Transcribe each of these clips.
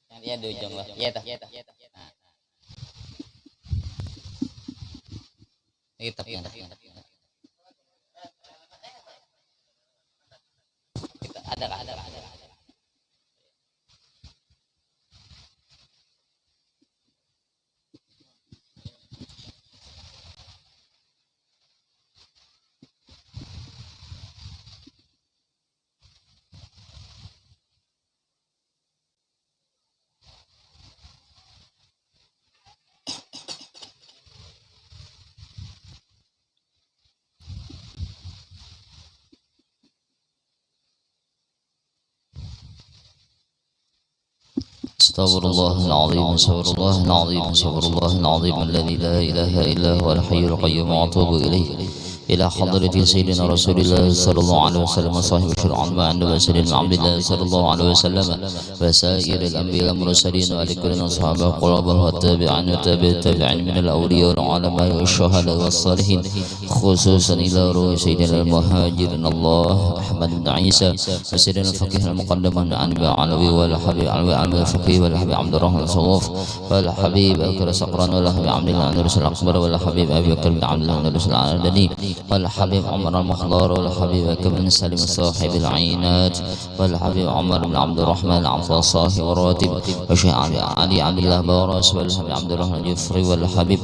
Yang dia di ujung lah. Iya tah. Nah. Ini tapnya dah. Kita ada. استغفر الله العظيم استغفر الله العظيم استغفر الله العظيم الذي لا إله إلا هو الحي القيوم وأتوب إليه إلى حضرة سيدنا رسول الله صلى الله عليه وسلم وصاحب الشرع عند وسيدنا عبد الله صلى الله عليه وسلم وسائر الأنبياء المرسلين ولكل أصحابه قرابه والتابعين وتابع التابعين من الأولياء والعلماء والشهداء والصالحين خصوصا إلى روح سيدنا المهاجرين الله أحمد بن عيسى وسيدنا الفقيه المقدم عن علوي والحبيب علوي عن الفقيه والحبيب عبد الرحمن الصوف والحبيب أكرم سقران والحبيب عبد الله بن رسول الأكبر والحبيب أبي بكر بن عبد الله بن رسول العالمين والحبيب عمر المخضار والحبيب بن سالم صاحب العينات والحبيب عمر بن عبد الرحمن عفو صاحب الراتب وشيخ علي عبد الله باراس والحبيب عبد الرحمن الجفري والحبيب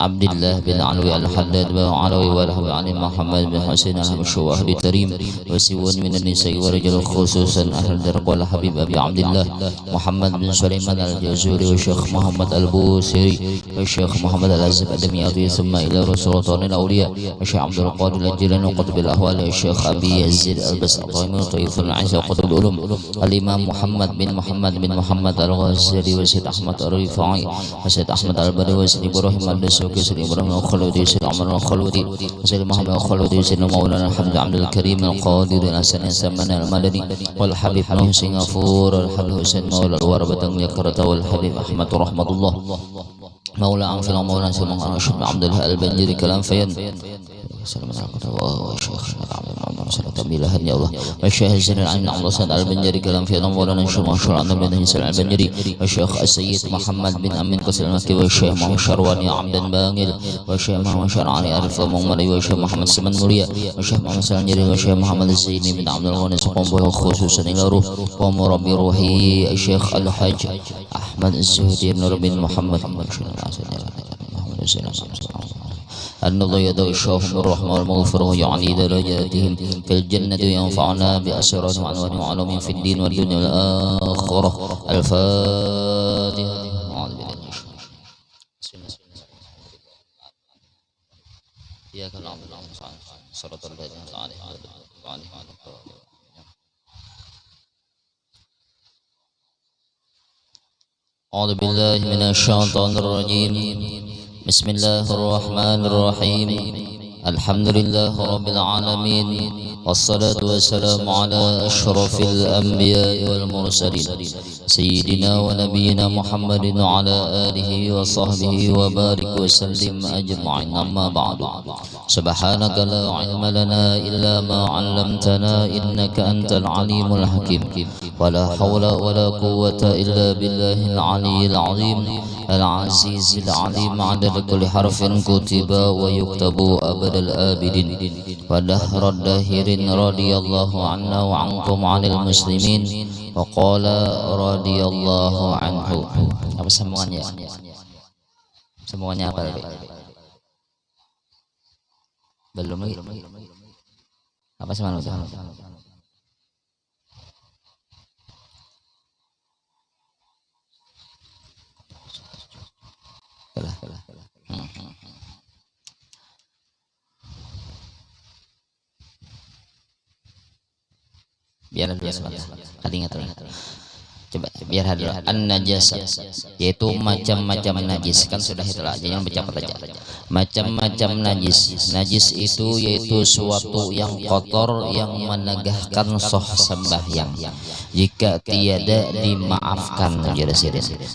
عبد الله بن علوي الحداد وعلوي والحبيب علي محمد بن حسين الشواهد الكريم وسوون من النساء ورجال خصوصا أهل الدرب والحبيب أبي عبد الله محمد بن سليمان الجزوري والشيخ محمد البوسري والشيخ محمد العزب الدمياطي ثم إلى رسول الله الأولياء الشيخ عبد القادر الجيلاني وقطب الأهوال الشيخ أبي يزيد البسطامي وطيف العيسى وقطب العلوم الإمام محمد بن محمد الغزالي وسيد أحمد الرفاعي وسيد أحمد البدوي وسيد إبراهيم الدسوقي وسيد إبراهيم الخلودي وسيد عمر الخلودي وسيد محمد الخلودي وسيد مولانا الحمد عبد الكريم القادر الحسن السمان المدني والحبيب نوح سنغافور الحبيب حسين مولى الوربة يكرة والحبيب أحمد رحمة الله مولى أنفل مولانا سيدنا عبد الله البنجري كلام فين سلام عليكم والشيخ يا الله والشيخ الزين العين عبد الله البنجري كلام في مولانا مشهور عند بن سلام البنجري والشيخ السيد محمد بن أمين قصر المكي والشيخ محمد شرواني عبد باغل والشيخ محمد شرعاني عارف محمد والشيخ محمد سمن مريا والشيخ محمد سلنجري والشيخ محمد الزيني بن عبد الغني سقوم خصوصا إلى روح ومربي روحي الشيخ الحاج أحمد الزهدي بن ربي محمد النظر يدعو الشاف بالرحمة والمغفرة يعني درجاتهم في الجنة ينفعنا بأسرارهم عن وعلومهم في الدين والدنيا والآخرة الفاتحة إياك نعبد صراط الذين أنعمت عليهم أعوذ بالله من الشيطان الرجيم بسم الله الرحمن الرحيم الحمد لله رب العالمين والصلاة والسلام على أشرف الأنبياء والمرسلين سيدنا ونبينا محمد وعلى آله وصحبه وبارك وسلم أجمعين أما بعد سبحانك لا علم لنا إلا ما علمتنا إنك أنت العليم الحكيم ولا حول ولا قوة إلا بالله العلي العظيم العزيز العليم عدد كل حرف كتب ويكتب أبد الآبدين ودهر الداهرين رضي الله عنا وعنكم عن المسلمين وقال رضي الله عنه. Apa sambungannya? Sambungannya apa tadi? Belum lagi. Apa sambungannya? Biar tadi ingat coba biar hadir an-najasah yaitu macam-macam najis kan sudah itulah jangan bercapat aja macam-macam najis itu yaitu suatu yang kotor yang menegahkan sah sembahyang jika tiada dimaafkan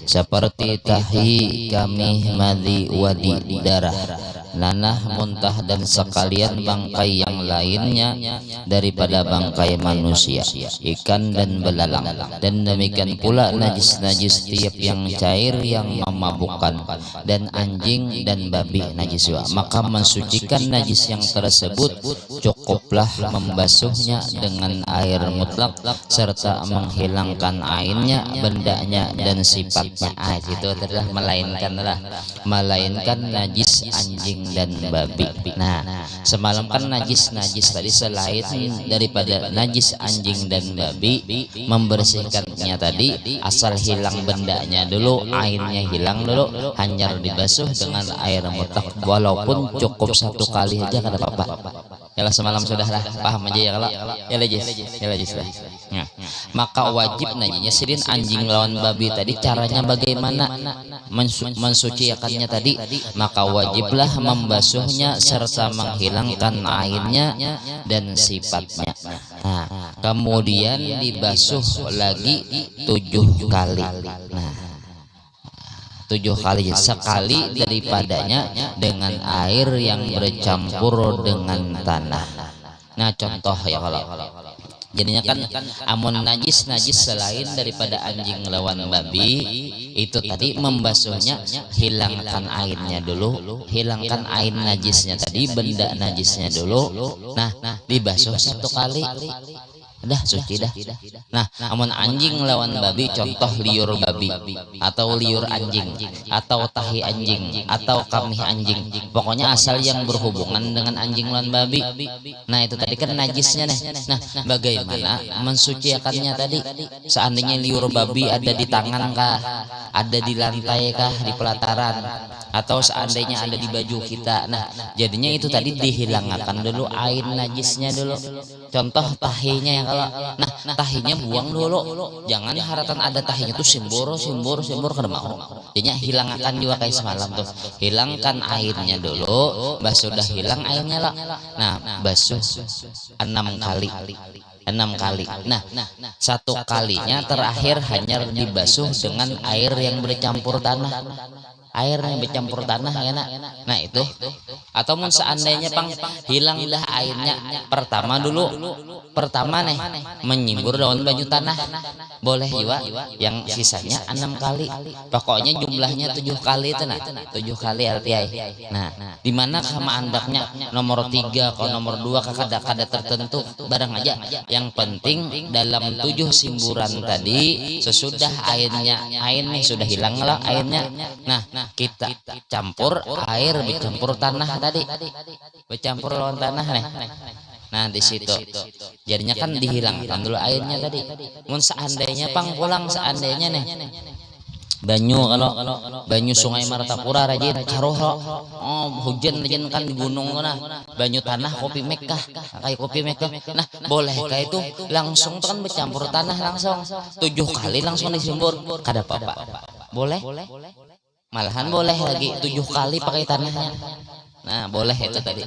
seperti tahi, kami, madhi, wadi, darah, nanah, muntah dan sekalian bangkai yang lainnya daripada bangkai manusia, ikan dan belalang, dan demikian pula najis-najis tiap yang cair yang memabukkan, dan anjing dan babi najis juga. Maka mensucikan najis yang tersebut cukuplah membasuhnya dengan air mutlak serta menghilangkan ainnya, bendanya dan sifatnya. Itu adalah melainkan najis anjing dan babi. Nah, semalam kan najis tadi selain daripada najis anjing dan babi, membersihkannya tadi asal hilang bendanya dulu, ainnya hilang dulu, hanya dibasuh dengan air mutlak, walaupun cukup satu kali aja kada apa-apa. Yalah semalam sudahlah paham aja ya kalau ya lajis lah. Nah, maka wajib najisnya sidin anjing lawan babi tadi caranya bagaimana mensucikannya tadi, maka wajiblah membasuhnya serta menghilangkan airnya dan sifatnya. Nah, kemudian dibasuh lagi 7 kali. Nah, 7 kali, sekali daripadanya dengan air yang bercampur dengan tanah. Nah, contoh ya kalau jadinya kan amun najis selain daripada anjing lawan babi itu tadi membasuhnya, hilangkan airnya dulu, hilangkan air najisnya tadi, benda najisnya dulu. Nah, dibasuh 1 kali dah suci dah. Nah, amun anjing lawan babi, contoh liur babi atau liur anjing atau tahi anjing atau kamih anjing, pokoknya asal yang berhubungan dengan anjing lawan babi. Nah, itu tadi kan najisnya nih. Nah, bagaimana mensucikannya tadi? Seandainya liur babi ada di tangan kah, ada di lantai kah, di pelataran, atau seandainya ada di baju kita. Nah, jadinya itu tadi dihilangkan dulu air najisnya dulu. Contoh tahinya yang kalau, nah tahinya buang dulu, jangan haratan ada tahinya tuh simbur kada mau. Jadinya hilangkan juga kayak semalam tuh, hilangkan airnya dulu, basuh sudah hilang airnya lah. Nah, basuh 6 kali. 6 kali. Nah, 1 kalinya terakhir hanya dibasuh dengan air yang bercampur tanah. Air yang bercampur tanah enak. Nah, itu atau mun seandainya pang hilang dah airnya, pertama nih menyimbur daun baju tanah boleh juga, yang sisanya 6 kali. Pokoknya jumlahnya 7 kali itu. Nah, 7 kali artinya. Nah, di mana sama andaknya nomor 3 atau nomor 2 kada tertentu barang aja. Yang penting dalam 7 simburan tadi sesudah airnya sudah hilang lah airnya. Nah, kita campur air bercampur tanah tadi, bercampur lawan tanah nih. Nah, di situ jadinya kan dihilangkan dulu airnya tadi. Mun seandainya pang pulang seandainya nih banyu, kalau banyu Sungai Martapura rajin karuh hujan kan di gunung kana banyu tanah kopi Mekah kayak kopi Mekah. Nah, boleh kayak itu langsung kan bercampur tanah langsung 7 kali langsung disimbur kada apa-apa. Boleh, malahan boleh lagi 7 kali pakai tanahnya. Nah, boleh itu tadi.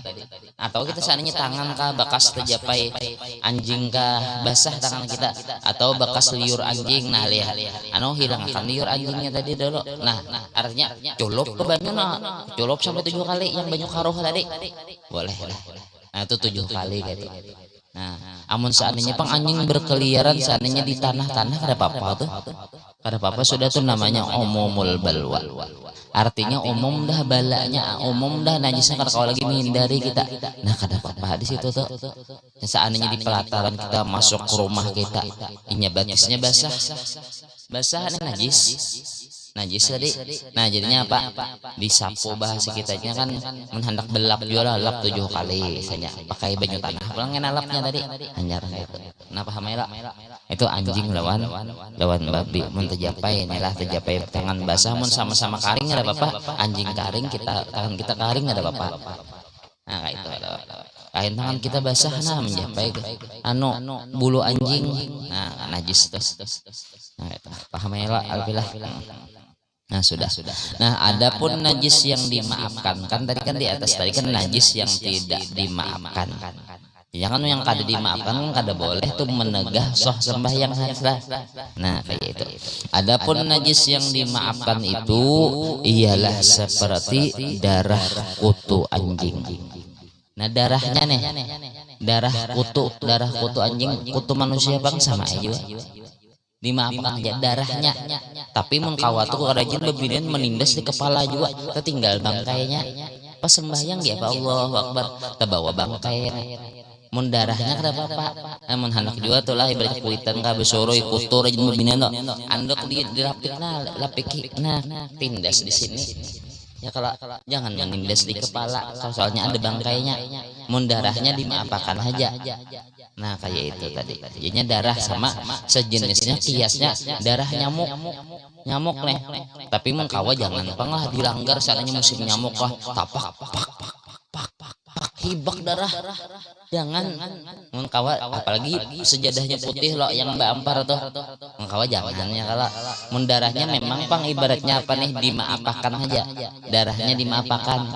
Atau kita seandainya tangan kah bekas terjapai anjing kah basah tangan kita, atau bekas liur anjing, nah lihat hilangkan liur anjingnya tadi dulu. Nah, artinya culup ke banyu, culup sampai 7 kali yang banyu karuh tadi boleh lah. Nah, itu 7 kali gitu. Nah, amun seandainya pang anjing berkeliaran seandainya di tanah-tanah kada apa-apa tuh. Kada apa-apa, sudah tuh namanya umumul balwa. Artinya umum dah balanya, umum dah najisnya kalau lagi menghindari kita. Nah, kada apa-apa di situ tuh. Seandainya di pelataran kita masuk ke rumah kita, inya batisnya basah najis tadi. Nah, jadinya apa? Disapu bahasa kitanya kan menghendak belap juga lap 7 kali misalnya pakai banyu tanah. Pulang lapnya tadi anyar gitu. Nah, paham ya? Itu anjing lawan babi. Mun terjapai inilah terjapai tangan basah, mun sama-sama karing ada apa-apa. Anjing karing, tangan kita karing ada apa-apa. Nah, kayak itu. Kain tangan kita basah, nah menjapai bulu anjing, nah najis tuh. Nah, itu paham ya alhamdulillah. Nah, sudah. Nah, adapun najis yang dimaafkan, kan tadi kan di atas tadi kan najis yang tidak dimaafkan. Jangan yang kada dimaafkan kan kada boleh tuh menegah soh sembahyang haslah. Nah kayak itu. Adapun najis yang dimaafkan itu ialah seperti darah kutu anjing. Nah darahnya nih, darah kutu anjing, kutu manusia bang sama aja dimaafkan aja darahnya. Tapi mengkawat tuh rajin bebinan menindas di kepala juga, tertinggal bangkainya. Pas sembahyang dia Allahu Akbar, terbawa bangkai. Mun darahnya kada apa-apa. Mun hanak juga tuh lah ibarat kuitan ka besoro ikutur aja mabinano. Andok di lapikna, lapikna tindas di sini. Ya kalau jangan menindas di kepala, soalnya ada bangkainya. Mun darahnya dimaafkan aja. Nah kayak itu tadi. Jadinya darah sama sejenisnya kiasnya darah nyamuk nih. Tapi mun kawa jangan panglah dilanggar soalnya musim nyamuk lah tapak hibak darah. Jangan mengkawa apalagi sejadahnya putih loh yang bampar tuh mengkawa jangannya kalau mendarahnya memang pang ibaratnya apa nih dimaafkan aja darahnya dimaafkan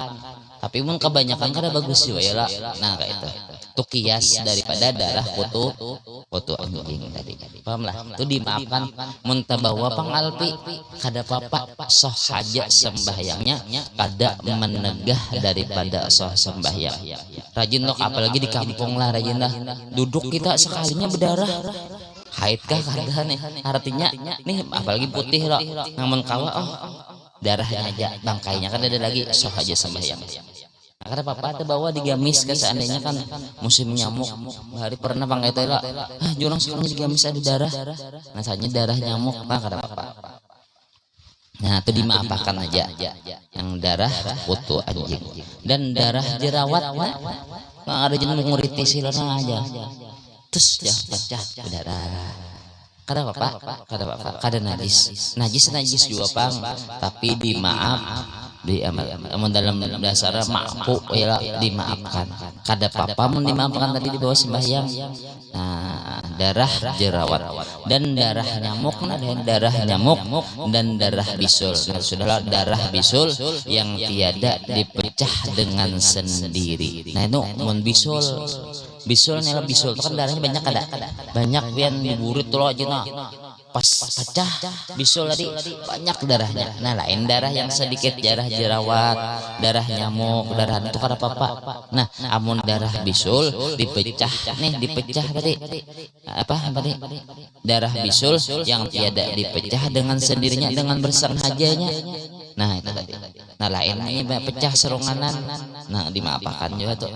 tapi mun kebanyakan kada bagus juga ya lah. Nah kayak itu tuh kias daripada darah kutu anjing tadi paham lah tuh dimaafkan mun tabawa pang alpi kada apa-apa soh saja sembahyangnya kada menegah daripada soh sembahyang rajin loh apalagi di kampung lah rajin lah duduk kita sekalinya berdarah haid kah kada nih artinya nih apalagi putih loh namun kawa darahnya aja bangkainya kan ada lagi soh aja sembahyang. Nah, karena papa bawa digamis kan seandainya kan musim nyamuk hari pernah bang itu lah jurang sekarang digamis ada darah nah saatnya darah nyamuk nah kada papa nah itu dimaafkan aja yang darah kutu anjing dan darah jerawat nggak ada jenis nguriti silana aja terus ya pecah darah kada apa kada najis juga pang tapi dimaaf di amal dalam dasar mampu ya dimaafkan kada apa-apa mun dimaafkan tadi di bawah sembahyang. Nah darah jerawat dan darah nyamuk dan darah bisul. Nah, sudahlah darah bisul yang tiada dipecah dengan sendiri. Nah itu mun bisul nih bisul itu kan darahnya banyak kada banyak yang diburit tuh aja nah pas pecah bisul tadi banyak darahnya. Nah lain darah yang sedikit darah jerawat darah nyamuk darah itu kada apa-apa. Nah amun darah bisul dipecah tadi apa tadi darah bisul yang tiada dipecah dengan sendirinya dengan bersengajanya. Nah itu tadi nah lain ini pecah serunganan nah dimaafkan juga tuh.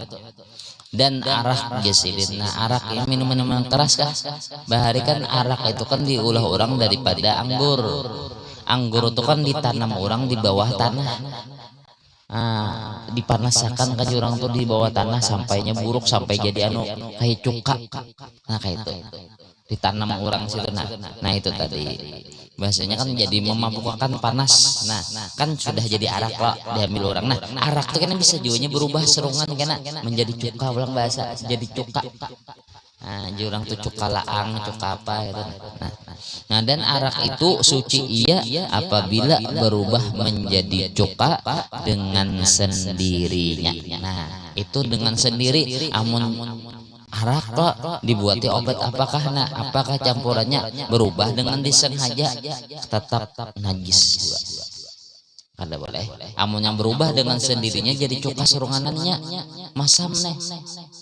Dan arak gesilin. Nah arak ini minuman keras kah bahari kan arak itu kan diulah orang daripada anggur itu kan ditanam orang di bawah tanah dipanasakan ke orang tuh di bawah tanah sampainya buruk sampai jadi kayak cuka nah kayak itu ditanam orang situ nah itu tadi bahasanya kan jadi memabukkan panas. Nah kan sudah jadi arak lah diambil orang. Nah arak tuh kan bisa jualnya berubah serungan kena menjadi cuka ulang bahasa jadi cuka. Nah jurang tuh cuka laang cuka apa gitu. Nah dan arak itu suci iya apabila berubah menjadi cuka dengan sendirinya. Nah itu dengan sendiri amun arak kok dibuati obat apakah campurannya berubah dengan disengaja tetap najis juga kada boleh. Amun yang berubah dengan sendirinya jadi cuka serunganannya masam nih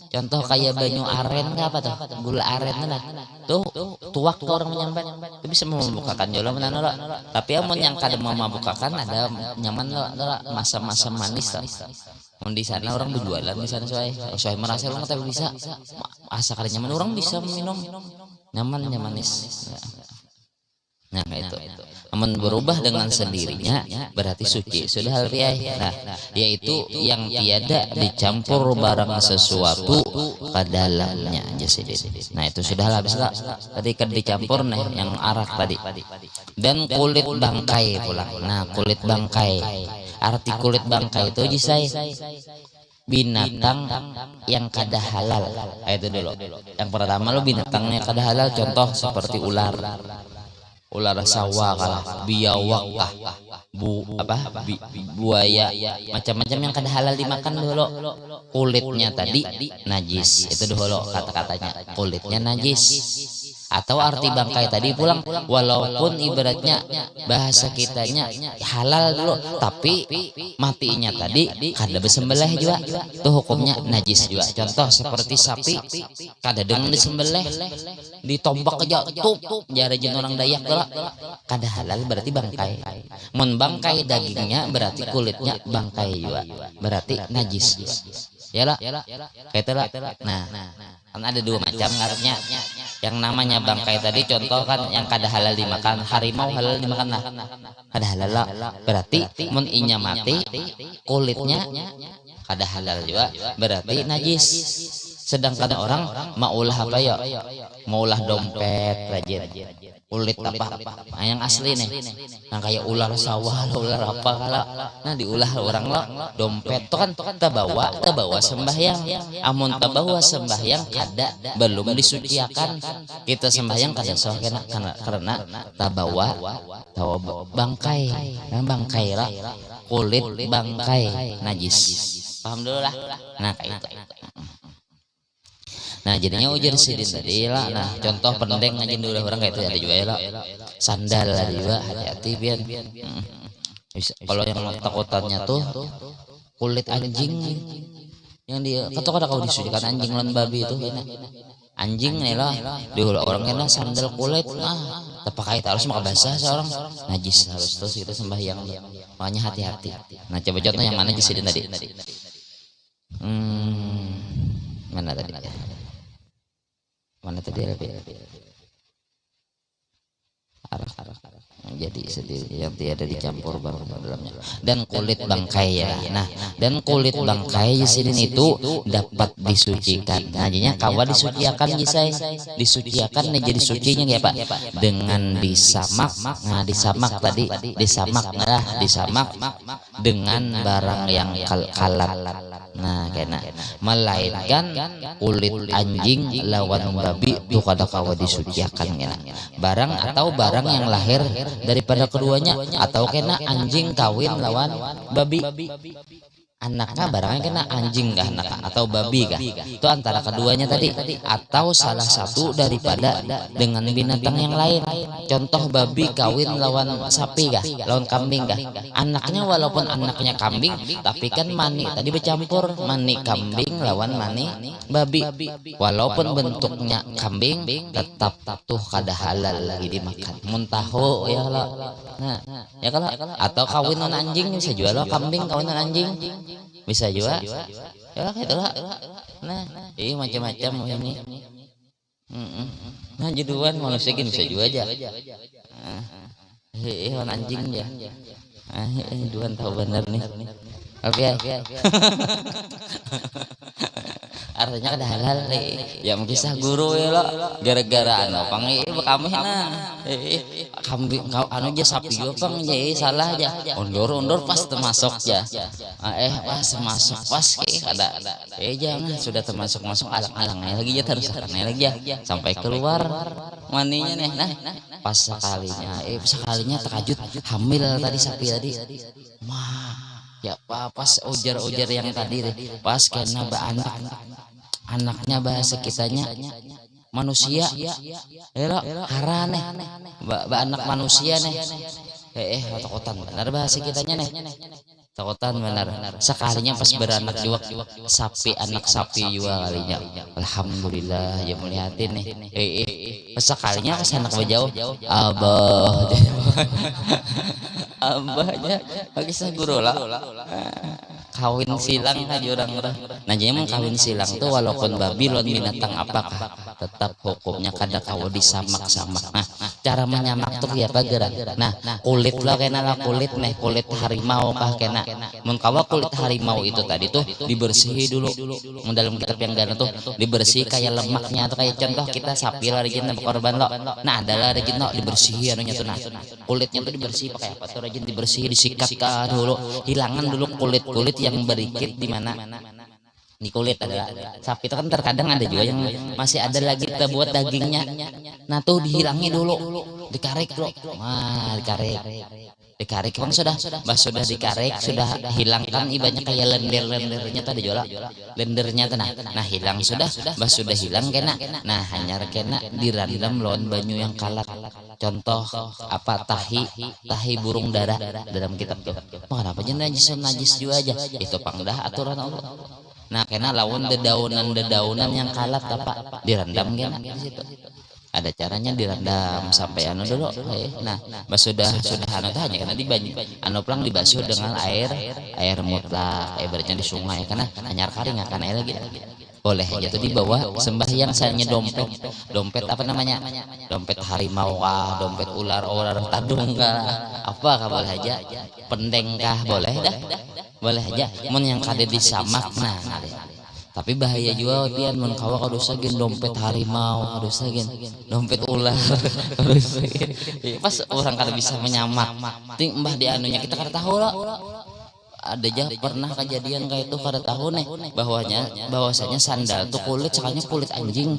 contoh kayak banyu aren apa tuh gula aren lah tuh tuak tuh orang menyampaikan itu bisa membukakan jola menano tapi amun yang kada membukakan ada nyaman lah masam-masam manis lah. Di sana orang berjualan di sana soalnya merasa orang tapi bisa asa kada nyaman orang bisa minum nyaman manis. Nah itu namun berubah dengan sendirinya berarti suci sudah hal nah yaitu yang tiada dicampur barang sesuatu ke dalamnya nah itu sudah habis lah tadi kan dicampur nih yang arak tadi dan kulit bangkai pula. Nah kulit bangkai arti kulit bangkai itu jisai binatang yang kada halal. Itu dulu yang pertama lo binatangnya kada halal contoh seperti ular ular sawah kalah, biawak kah, buaya, macam-macam yang kada halal dimakan dulu. Kulitnya tadi najis, itu dulu kata-katanya, kulitnya najis. Atau arti bangkai tadi pulang, walaupun ibaratnya bahasa kitanya halal dulu, tapi matinya tadi kada bersembelih juga, itu hukumnya najis juga. Contoh seperti sapi, kada dengan disembelih, ditombak aja tuh, jari jen orang Dayak lah, kada halal berarti bangkai. Mun bangkai dagingnya berarti kulitnya bangkai juga, berarti najis juga. Yalah, kayak itulah. Nah, kan ada dua macam ngaruhnya. Yang namanya bangkai tadi contoh kan yang kada halal dimakan, harimau halal dimakan lah, kada halal lah. Berarti mun inya mati kulitnya kada halal juga, berarti najis. Sedangkan orang mau ulah apa ya? Mau ulah dompet rajin, kulit apa? Nah, yang asli nih, yang kayak ular sawah, ular apa kala, nah diulah orang lah. Dompet tuh kan tabawa sembahyang. Amun tabawa sembahyang kada belum disuciakan, kita sembahyang kada sah karena tabawa bangkai, nah bangkai lah, kulit bangkai najis. Paham dulu lah. Nah kayak itu. Nah jadinya ujar sidin tadi lah. Nah contoh pendeng aja dulu orang kayak itu ada juga ya lah. Sandal lah juga, hati-hati biar. Kalau yang takutannya tuh kulit anjing yang dia kata kada kau disucikan anjing lan babi itu kena. Anjing nih lah dulu orang kena sandal kulit, terpakai harus maka basah seorang najis, harus terus itu sembahyang. Makanya hati-hati. Nah coba contoh yang mana sidin tadi? Mana tadi? Mana tadi arah jadi sendiri yang tiada dicampur barang dalamnya, dan kulit bangkai ya. Nah dan kulit bangkai sidin itu dapat disucikan. Nah jadinya kawa disuciakan jisai, disuciakan nih jadi sucinya ya Pak, dengan disamak. Nah disamak tadi disamak dengan barang yang kalat. Nah kena melainkan kulit anjing lawan babi itu kada kawa disuciakan kena. Barang atau barang yang lahir daripada keduanya, atau kena anjing kawin lawan babi, anaknya barangnya kena anjing kah anak atau babi kah, itu antara keduanya tadi, atau salah satu daripada dengan binatang yang lain. Contoh babi kawin lawan sapi kah, lawan kambing kah, anaknya walaupun anaknya kambing tapi kan mani tadi bercampur, mani kambing lawan mani babi, walaupun bentuknya kambing tetap tuh kada halal lagi dimakan. Muntaho ya kalau, nah ya kalau, atau kawinan anjing bisa jual lo, kambing kawinan anjing bisa juga ya itulah. Nah ini macam-macam ini. Nah juduan manusia gini bisa juga aja. Hewan anjing ya. Juduan tahu bener nih. Oke. Artinya kada halal ya mungkin sah guru ya lo, gara-gara anu pangi kami nah kambing kau anu aja sapi yo pang jadi salah aja undur pas termasuk ya pas termasuk pas kada jangan sudah termasuk alang-alangnya lagi ya, terus lagi ya sampai keluar maninya nih. Nah pas sekalinya terkajut hamil tadi sapi tadi ya pas ujar yang tadi pas kena anaknya bahasa kitanya manusia harane anak manusia nih takutan benar bahasa kitanya nih, takutan benar. Sekalinya pas beranak juga sapi, anak sapi juga kalinya, alhamdulillah ya melihatin nih. Pas sekalinya pas anak berjauh abahnya bagi saya guru lah kawin silang aja orang. Nah jadi mau kawin silang tuh walaupun babi lawan binatang apakah tetap hukumnya kada kawa disamak-samak. Nah cara menyamak tuh ya apa gerak. Nah kulit lah kena lah kulit nih, kulit harimau kah kena. Mun kawa kulit harimau itu tadi tuh dibersihi dulu. Dalam kitab yang gana tuh dibersih kayak lemaknya atau kayak contoh kita sapi lah rajin korban lo. Nah adalah rajin lo dibersihi anunya tuh. Nah kulitnya tuh dibersih pakai apa tuh rajin dibersih, disikat dulu, hilangan dulu kulit yang berikit di mana di kulit adalah sapi itu kan terkadang ada juga yang masih ada lagi kita buat dagingnya. Nah tuh dihilangi dulu dikarek bro, dikarek bang sudah dikarek, sudah hilangkan ibaratnya kayak lendernya tadi jola, lendernya nah hilang sudah hilang kena, nah hanya kena dirandam lawan banyu yang kalat. Contoh apa tahi burung darah dalam kitab tuh. Kenapa aja najis juga aja itu pangdah aturan Allah. Nah kena lawan dedaunan yang kalat apa dirandam kena di situ. Ada caranya direndam sampai anu dulu. Nah, sudah anu teh hanya karena dibanyu. Anu plang dibasuh dengan air mutlak, ibaratnya di sungai karena anyar karing akan air lagi. Boleh aja tuh dibawa sembahyang misalnya dompet apa namanya? Dompet harimau kah, dompet ular tadung kah, apa boleh aja. Pendeng kah boleh dah. Boleh aja. Mun yang kade disamak nah. Tapi bahaya juga pian mun kawa kadosa gen dompet harimau, kadosa gen dompet ular. Pas orang kada bisa menyamak. Ting mbah di anunya kita kada tahu lah. Ada aja pernah kejadian kayak itu kada tahu nih bahwasanya sandal tuh kulit sekalinya kulit anjing.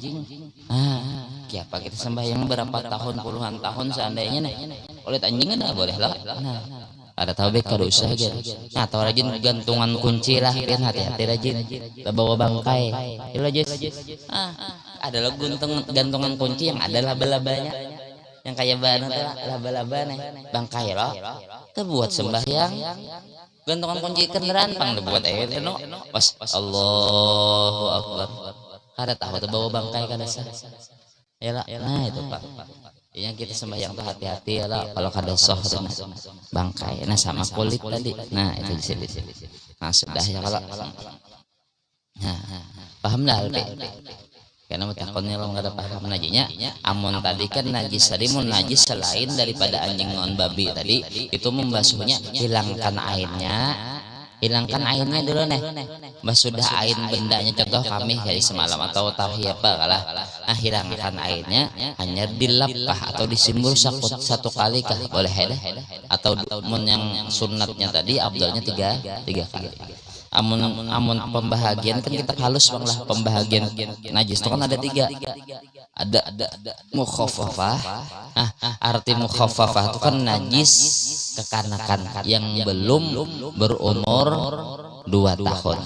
Kiapa kita sembahyang berapa tahun puluhan tahun seandainya nih kulit anjing kan boleh lah. Nah, ada tahu kada usah gitu. Nah, atau rajin gantungan kunci lah, pian hati-hati rajin. Bawa bangkai. Rajin. Ada lo gantungan kunci yang ada laba-labanya. Yang kayak bahan itu laba-laba nih. Bangkai loh. Kita buat sembahyang. Gantungan kunci kendaraan pang dibuat no. Pas Allahu Akbar. Kada tahu tuh bawa bangkai kada sah. Yalah, nah itu Pak. Yang kita sembahyang tuh hati-hati ya lah kalau kada soh bangkai. Nah sama kulit tadi. Nah itu di sini. Nah sudah ya kalau. Nah paham dah Alpe. Karena mutakonnya lo nggak ada paham najinya. Amun tadi kan najis tadi mun najis selain daripada anjing non babi tadi itu membasuhnya hilangkan airnya dulu nih. Sudah air bendanya contoh kami kayak semalam atau tahi apa kalah. Nah hilangkan airnya hanya dilapah atau disimbur satu kali kah boleh dah. Atau mun yang sunatnya tadi abdalnya tiga kali. Amun pembahagian kan kita halus bang lah pembahagian najis itu kan ada tiga. Ada mukhaffafah. Arti mukhaffafah itu kan najis kekanakan yang belum berumur 2 tahun.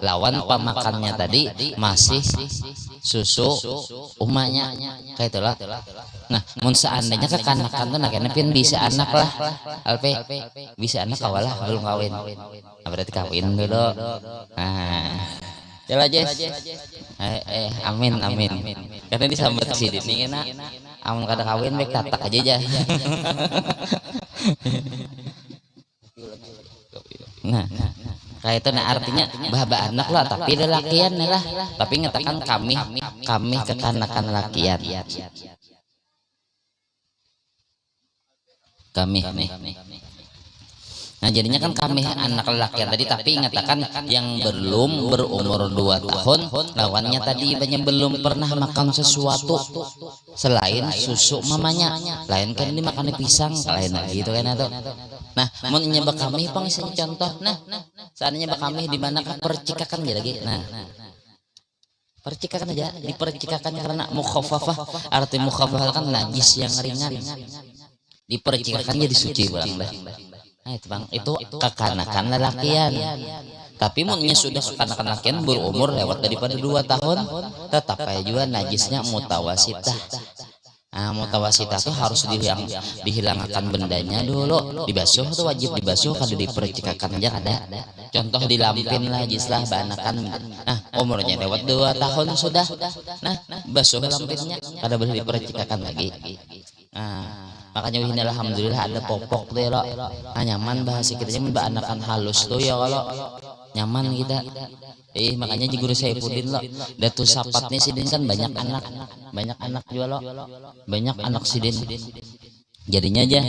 Lawan pemakannya tadi masih susu umanya kayak itulah. Nah, mun seandainya kekanakan tuh nakene pian bisa anak lah. Alpe bisa anak kawalah belum kawin. Berarti kawin dulu. Nah, jalan aja. Amin. Karena disambat sini nih enak. Amun kada kawin baik tatak aja. Nah, kayak itu nah artinya bahaba anak lah tapi ada lakian lah. Tapi ngatakan kami kekanakan lakian. Kami nih. Nah jadinya kan kami anak laki tadi tapi ingatakan yang belum berumur 2 tahun lawannya tadi banyak belum pernah makan sesuatu selain susu mamanya, lain kan ini makan pisang lain lagi itu kan atau. Nah mau nyebak kami pengisian contoh. Nah seandainya bak kami di mana percikakan lagi. Nah percikakan aja dipercikakan karena mukhaffafah. Arti mukhaffafah kan najis yang ringan dipercikakan jadi suci bang. Nah itu bang, itu kekanakan lelakian. Tapi munnya sudah kekanakan lelakian berumur lewat daripada 2 tahun, tetap aja juga najisnya mutawasitah. Nah mutawasitah tuh harus dihilangkan bendanya dulu, dibasuh tuh wajib dibasuh kada dipercikakan aja kada. Contoh dilampin lah jislah banakan. Nah umurnya lewat 2 tahun sudah. Nah basuh lampinnya kada boleh dipercikakan lagi. Nah makanya wihina alhamdulillah ada popok tuh ya lo. Nyaman bahasa kita mbak anakan halus tuh ya kalau nyaman kita. Makanya di guru saya Pudin lo Datu Sapatnya sidin kan banyak anak juga lo, banyak anak sidin. Jadinya aja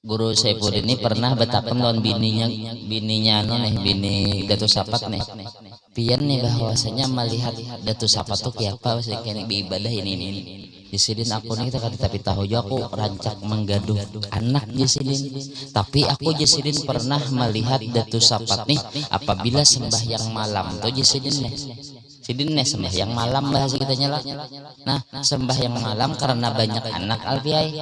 guru saya Pudin ini pernah betapa lawan bininya bini Datu Sapat nih. Pian nih bahwasanya melihat Datu Sapat tuh kiapa kayak ibadah ini. Jisidin aku nih tapi tahu juga aku rancak menggaduh anak Jisidin. Tapi aku Jisidin pernah melihat Datu Sapat nih apabila sembahyang malam tuh Jisidin nih. Sidin sembahyang malam bahasa kita nyala. Nah, sembahyang malam karena banyak anak alfiai.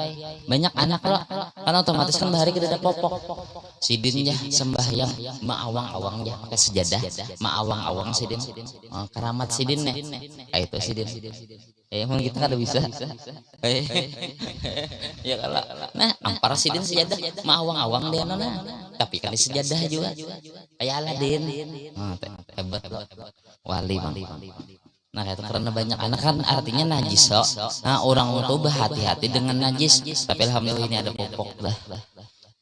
Banyak anak lo. Kan otomatis kan bahari kita ada popok. Sidin ya sembahyang maawang-awang ya pakai sejadah. Maawang-awang sidin. Keramat sidin nih. Kayak itu sidin. Emang kita kada bisa. Ya kalau. Nah, ampar sidin sejadah maawang-awang dia nona. Tapi kan sejadah juga. Kayak Aladin. Hebat loh. Wali bang. Nah itu karena banyak anak kan artinya najis so. Nah orang itu berhati-hati dengan najis. Tapi alhamdulillah ini ada popok lah.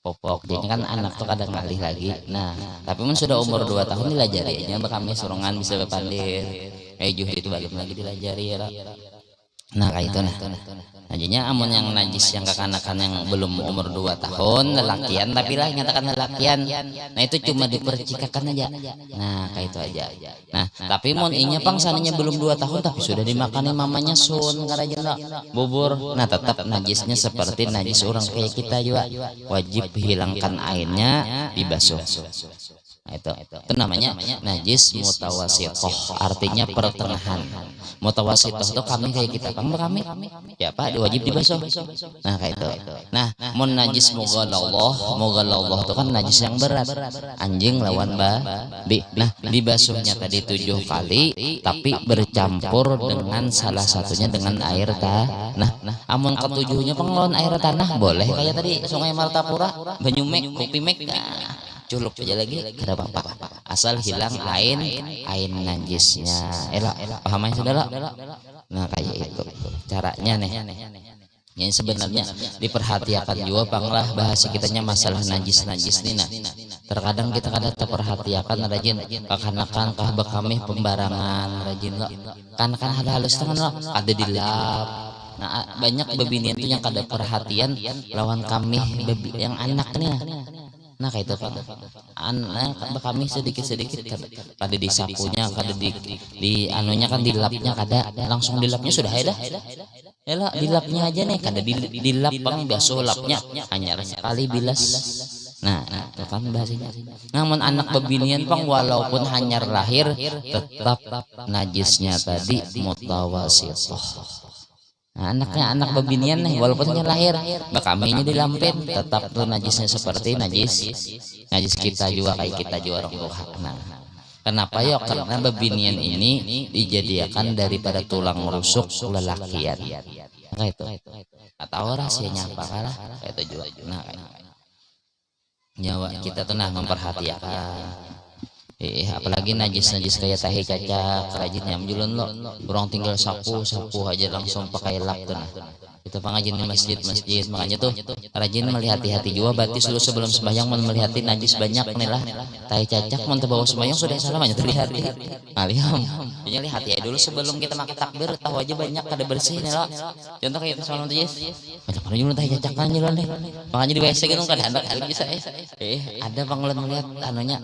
Popok. Jadi kan anak tuh kadang ngalih lagi. Nah tapi mun sudah umur 2 tahun dilajarinya kami sorongan bisa berpandir. Juh itu balik lagi dilajari ya. Nah kayak itu nah. Najinya amun yang najis yang kekanakan yang belum umur 2 tahun lelakian tapi lah nyatakan lelakian. Nah itu cuma dipercikakan aja. Nah kayak itu aja. Nah tapi mun inya pang sananya belum 2 tahun tapi sudah dimakani mamanya sun karena bubur. Nah tetap najisnya seperti najis orang kayak kita juga. Wajib hilangkan airnya dibasuh. Nah, itu namanya najis mutawasitoh, artinya pertengahan. Mutawasitoh itu kami kayak kita kami ya pak wajib dibasuh. Nah kayak itu. Nah mun najis mogalallah itu kan najis yang berat, anjing lawan babi. Nah dibasuhnya tadi 7 kali tapi bercampur dengan salah satunya dengan air tanah. Nah amun ketujuhnya pengelolaan air tanah boleh kayak tadi Sungai Martapura, Banyumek, Kupimek. Culuk aja lagi kada apa-apa asal hilang ain najisnya. Paham ya saudara? Nah kayak itu caranya nih. Yang sebenarnya diperhatikan juga panglah bahasa kitanya masalah najis nih. Nah terkadang kita kada terperhatikan rajin kekanakan kah bekami pembarangan rajin lo kan halus tangan lo ada dilap. Nah banyak bebinian itu yang kada perhatian lawan kami yang anaknya. Nah kayak itu kan anak kami sedikit kada disapunya kada di anunya kan dilapnya kada langsung dilapnya sudah ya dah dilapnya aja nih kada dilap pang basuh lapnya hanya sekali bilas. Nah itu kan bahasanya. Namun anak bebinian pang walaupun hanyar lahir tetap najisnya tadi mutawasitoh. Nah, anaknya anak bebinian nih walaupun hanya lahir kaminya dilampin tetap tuh najisnya seperti najis kita juga kayak kita juga orang tua. Nah kenapa ya karena bebinian ini dijadikan daripada tulang rusuk lelakian. Nah itu atau rahasianya apa kalah kayak itu juga. Nah nyawa kita tuh nah memperhatikan. Apalagi najis kayak tahi cacak rajin nyamjulun lo orang tinggal sapu aja langsung pakai lap tuh nah itu pangajin di masjid makanya tuh rajin melihat-hati juga berarti dulu sebelum sembahyang melihat najis banyak nih lah tahi cacak mau terbawa sembahyang sudah salah banyak terlihat aliam punya lihat ya dulu sebelum kita makan takbir tahu aja banyak kada bersih nih lo contoh kayak itu soal najis macam mana juga tahi cacak kan nyulun nih makanya di WC gitu kan ada bisa ada pangulun melihat anunya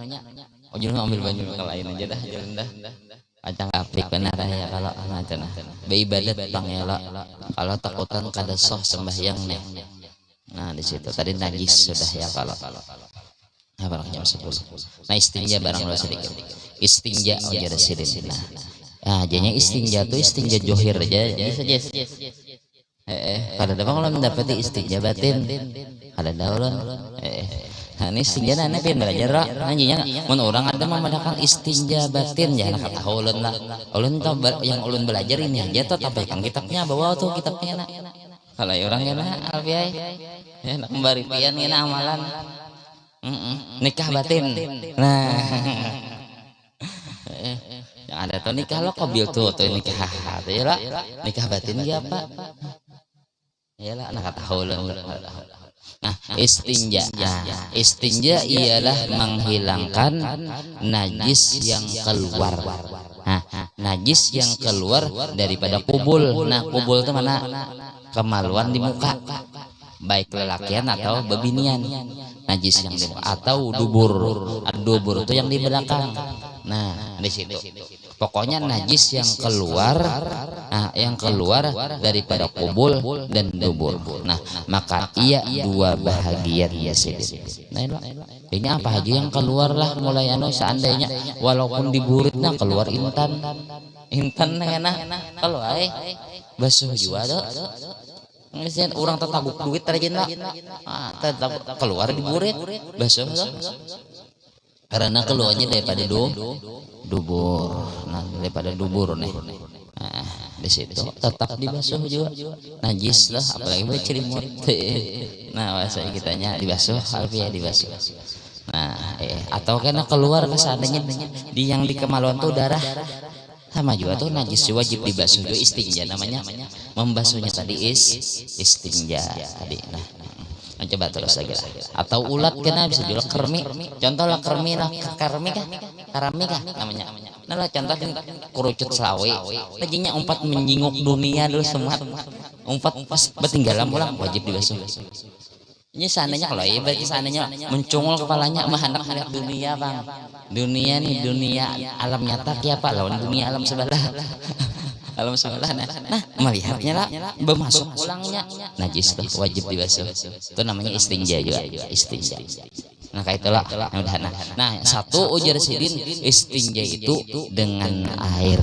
jangan ambil banyak ke lain aja dah jalan dah acang apik benar ya kalau macam beribadat bang ya kalau takutan kada soh sembahyang nih. Nah di situ tadi najis sudah ya kalau nah barangnya 10. Nah istinja barang lo sedikit istinja jadi sidin. Nah jadinya istinja tuh istinja johir aja jadi saja kada ada kalau mendapati istinja batin kada ada ulun nah ini istinja nana pian belajar anjingnya mun orang ada memadakan istinja batin ya nak tahu ulun lah ulun tahu yang ulun belajar ini aja tuh tabaikan kitabnya bawa tuh kitabnya nak kalau orang ya nak alfiai ya nak membari pian ini amalan nikah batin. Nah yang ada tuh nikah lo kobil tuh nikah ya lah nikah batin dia apa ya lah nak tahu ulun. Nah istinja istinja ialah menghilangkan najis yang keluar. Nah najis yang keluar daripada kubul. Nah kubul itu mana kemaluan di muka baik lelakian atau bebinian najis yang di muka atau dubur itu yang di belakang. Nah di situ pokoknya najis yang keluar daripada kubul dan dubur. Nah maka ia 2 bahagian ya sidin. Nah ini apa aja yang keluar lah mulai seandainya walaupun diburitnya keluar intan enak kalau basuh juga tuh misalnya orang tetaguk duit terjena tetap keluar diburit basuh tuh karena keluarnya daripada dubur. Nah daripada dubur nih di situ tetap dibasuh juga najis lah apalagi bercerimut. Nah bahasa kitanya dibasuh alfiah dibasuh. Nah atau karena keluar kesananya di yang di kemaluan tuh darah sama juga tuh najis wajib dibasuh juga istinja namanya membasuhnya tadi istinja tadi. Nah coba terus lagi lah. Atau ulat kena bisa juga kermi contoh lah kermi lah karami kah namanya. Nah lah contoh kerucut selawe laginya umpat menjinguk dunia dulu semua umpat bertinggalan pulang wajib dibasuh. Ini seandainya kalau ya berarti seandainya mencungul kepalanya mahanak melihat dunia bang dunia nih dunia alam nyata kayak apa lawan dunia alam sebelah alam sebelah nah melihatnya lah bermasuk pulangnya najis tuh wajib dibasuh itu namanya istinja juga istinja. Nah kayak itulah yang udah nah satu ujar sidin istinja itu dengan air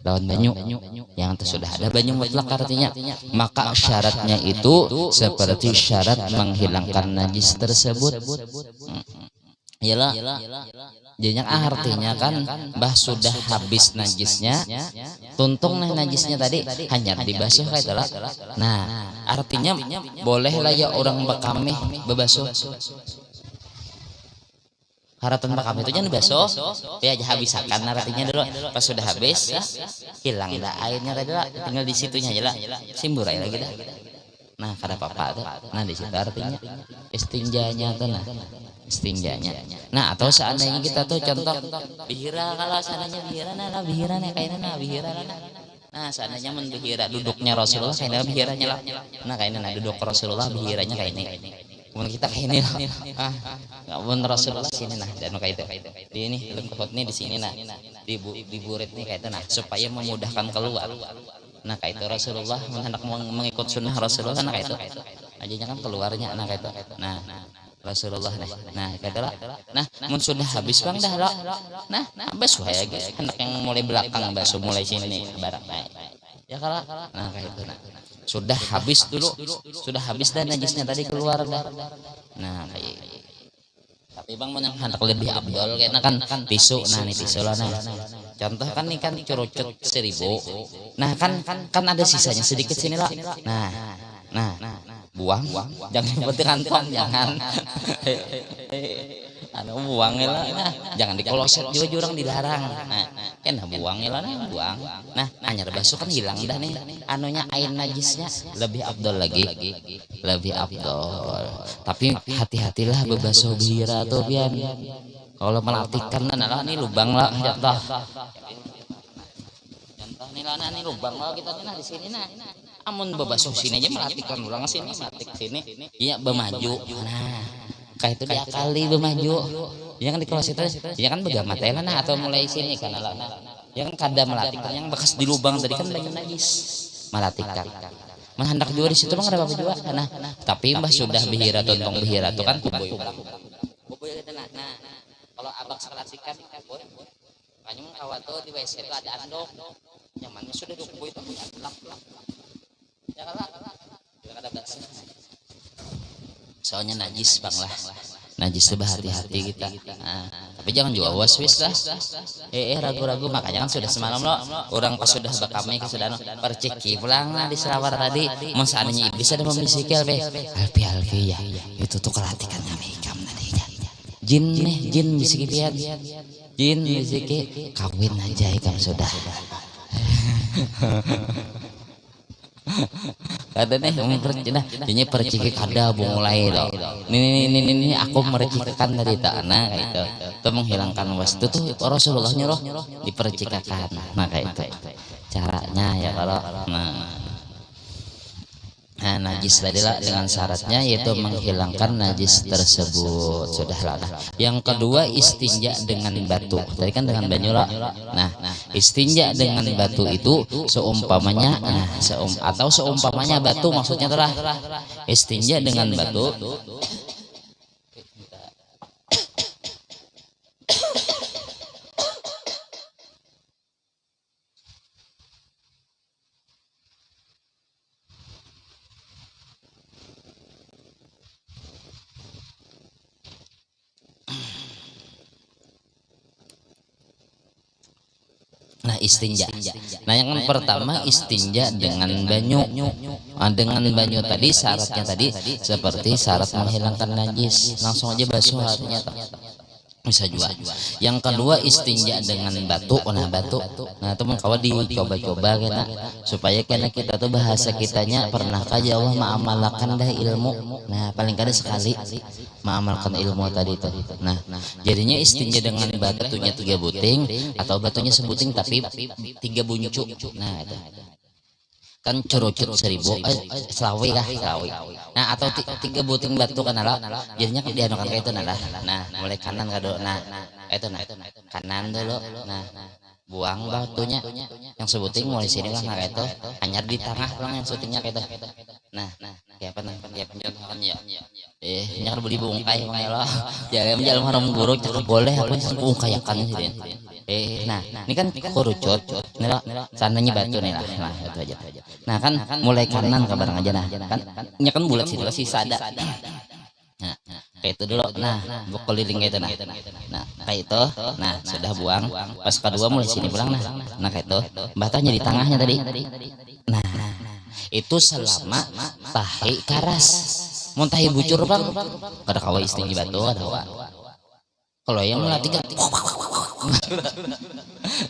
lawan banyu yang sudah ada banyu mutlak artinya maka syaratnya itu seperti syarat menghilangkan najis tersebut. Iyalah jadinya artinya kan bah sudah habis najisnya tuntung nih najisnya tadi hanya dibasuh kayak itulah. Nah artinya boleh lah ya orang bekamih bebasuh haratan bakam itu jangan dibasuh ya aja habisakan artinya dulu pas sudah habis ya, hilang dah airnya tadi lah tinggal di situnya aja lah simbur aja lagi dah. Nah kada apa-apa tuh nah di situ artinya istinjanya tuh nah istinjanya. Nah atau seandainya kita tuh contoh bihira kalau seandainya bihira nih kayaknya bihira nah seandainya membihira duduknya Rasulullah kayaknya bihiranya lah nah kayaknya duduk Rasulullah bihiranya kayak ini kemudian kita kayak ini nggak bener Rasulullah sini nah dan kayak itu di ini lengkap nih di sini nah di burit nih kayak itu nah supaya memudahkan keluar. Nah kayak itu Rasulullah hendak mengikut sunnah Rasulullah nah kayak itu aja kan keluarnya nah kayak itu nah Rasulullah nah kayak itu lah nah mun sudah habis bang dah lah nah basuh ya guys hendak yang mulai belakang basuh mulai sini barak naik ya kalah nah kayak itu nah sudah habis dulu sudah habis dan najisnya tadi keluar dah. Nah kayak tapi bang mau hendak lebih abdol karena kan tisu nah nih tisu lah nah contoh kan nih kan curucut 1000 nah kan ada sisanya sedikit sini lah nah buang jangan seperti kantong jangan buangnya lah nah jangan di kloset juga jurang dilarang nah kan buangnya lah buang nah hanya basuh kan hilang dah nih anunya air najisnya lebih abdol lagi lebih abdol tapi hati-hatilah bebasuh bihira tuh pian kalau melatihkan nah ini lubang lah contoh nih lah nih lubang lah kita nah di sini nah amun bebasuh sini aja melatihkan ulang sini melatih sini iya bermaju nah kayak itu diakali bermaju ya kan di kelas itu ya kan begamat ya nah atau mulai sini kan lah ya kan kada melatihkan yang bekas di lubang tadi kan banyak najis melatihkan menghendak juga di situ bang ada apa juga nah tapi mbah sudah bihira tontong bihira itu kan kuboy nah kalau abang selatihkan kuboy makanya mengawat tuh di WC itu ada andong nyamannya sudah kuboy itu lap ya kalah ada basuh soalnya najis bang lah najis hati-hati kita nah, tapi jangan juga waswis lah ragu-ragu makanya kan sudah semalam loh orang pas sudah bakami sudah perciki pulang lah di selawar tadi masalahnya iblis ada membisiki alfi ya itu tuh kelatikannya mekam tadi jin bisiki pian jin bisiki kawin aja kamu sudah kada nih ini perciki kada mulai loh ini aku mercikikan dari tanah kayak itu tuh menghilangkan wastu tuh Rasulullah nyuruh dipercikakan nah kayak itu caranya ya kalau nah najis tadi lah dengan syaratnya yaitu menghilangkan najis tersebut sudahlah. Yang kedua istinja dengan batu tadi kan dengan banyu lah. Nah istinja dengan batu itu seumpamanya seumpamanya batu maksudnya telah istinja dengan batu Nah istinja. Nah yang pertama istinja dengan banyu. Nah, dengan banyu tadi syaratnya tadi seperti syarat menghilangkan najis. Langsung aja basuh artinya bisa juga. Yang kedua istinja dengan batu. Nah batu. Nah teman kawan dicoba-coba kena supaya kena kita tuh bahasa kitanya pernahkah ya Allah mengamalkan dah ilmu. Nah paling kada sekali mengamalkan ilmu tadi itu. Nah jadinya istinja dengan batunya 3 buting atau batunya sebuting tapi 3 buncu. Nah itu kan curucut 1000 selawi kah selawi. Nah atau 3 buting batu kan ala jadinya dianukan kayak itu nah mulai kanan kado nah itu nah kanan dulu nah buang batunya yang sebuting mulai sini lah nah itu hanya di tengah lang yang syutingnya kayak itu nah kayak apa kayak pencontohannya nyar beli bungkai mangelo jalan haram guru boleh apa bungkayakan sih. Nah ini kan kurucut nih lah sananya batu nih lah nah itu aja. Nah kan mulai kanan kabar aja nah kan nya kan bulat sih sisa ada. Nah kayak itu dulu nah keliling kayak itu nah kayak itu nah sudah buang pas kedua mulai sini pulang nah kayak itu batanya di tengahnya tadi. Nah itu selama tahi karas mau tahi bucur bang kada kawa istinja batu kada kawa. Kalau yang melatih kan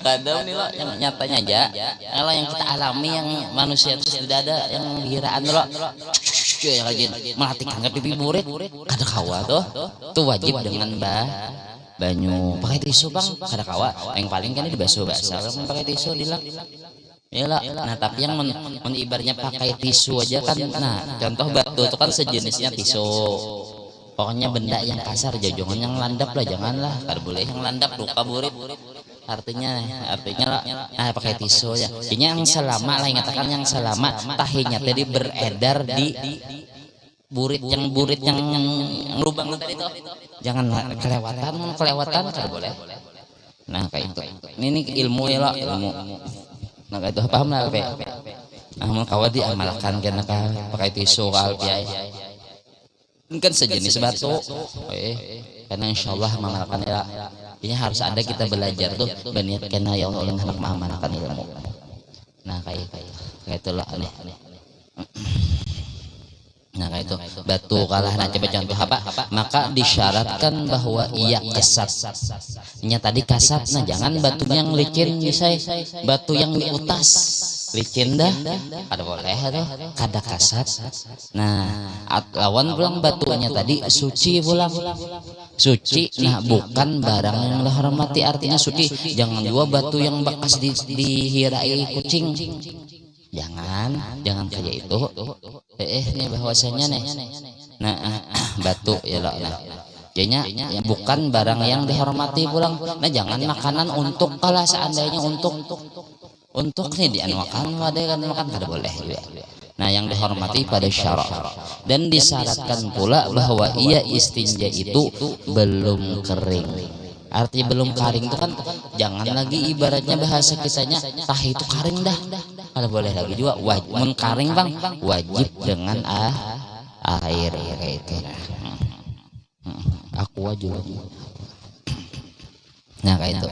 kadang nih loh yang nyatanya aja kalau yang kita alami yang manusia itu tidak ada yang kiraan loh ya rajin melatihkan ke pipi burit kada kawa tuh wajib dengan banyu pakai tisu bang kada kawa yang paling kan dibasuh basah pakai tisu dilak Yalah. Nah tapi yang ibaratnya pakai tisu aja kan nah contoh batu itu kan sejenisnya tisu. Pokoknya benda yang kasar jangan yang landap lah janganlah kada boleh yang landap luka burit artinya lah nah pakai tisu ya ini yang selama lah ingatakan yang selama tahinya tadi beredar di burit yang lubang tadi itu jangan kelewatan kada boleh. Nah kayak itu ini ilmu ya lah ilmu nah kayak itu paham lah nah mau kawat diamalkan karena pakai tisu kalpiai ini kan sejenis batu karena insyaallah mengamalkan ya ini harus ada kita belajar tuh berniat karena ya Allah yang hendak mengamalkan ilmu. Nah kayak itulah aneh. Nah kayak itu batu kalah nah coba contoh apa maka disyaratkan bahwa ia kasat nya tadi kasat nah jangan batu yang licin bisa batu yang diutas licin dah ada boleh atau kada kasat. Nah lawan pulang batunya tadi suci pulang suci nah bukan barang yang dihormati artinya suci jangan dua batu yang bekas dihirai kucing jangan kayak itu nih bahwasanya nih nah batu ya lah nah jadinya bukan barang yang dihormati pulang nah jangan makanan untuk kalau seandainya untuk nih dianuakan wadah kan makan kada boleh juga. Nah yang dihormati pada syarak dan disyaratkan pula bahwa ia istinja itu belum kering. Artinya belum kering itu kan jangan lagi ibaratnya bahasa kisahnya tahi itu kering dah kada boleh lagi juga wajib kering bang wajib dengan air kayak itu aku wajib nah kayak itu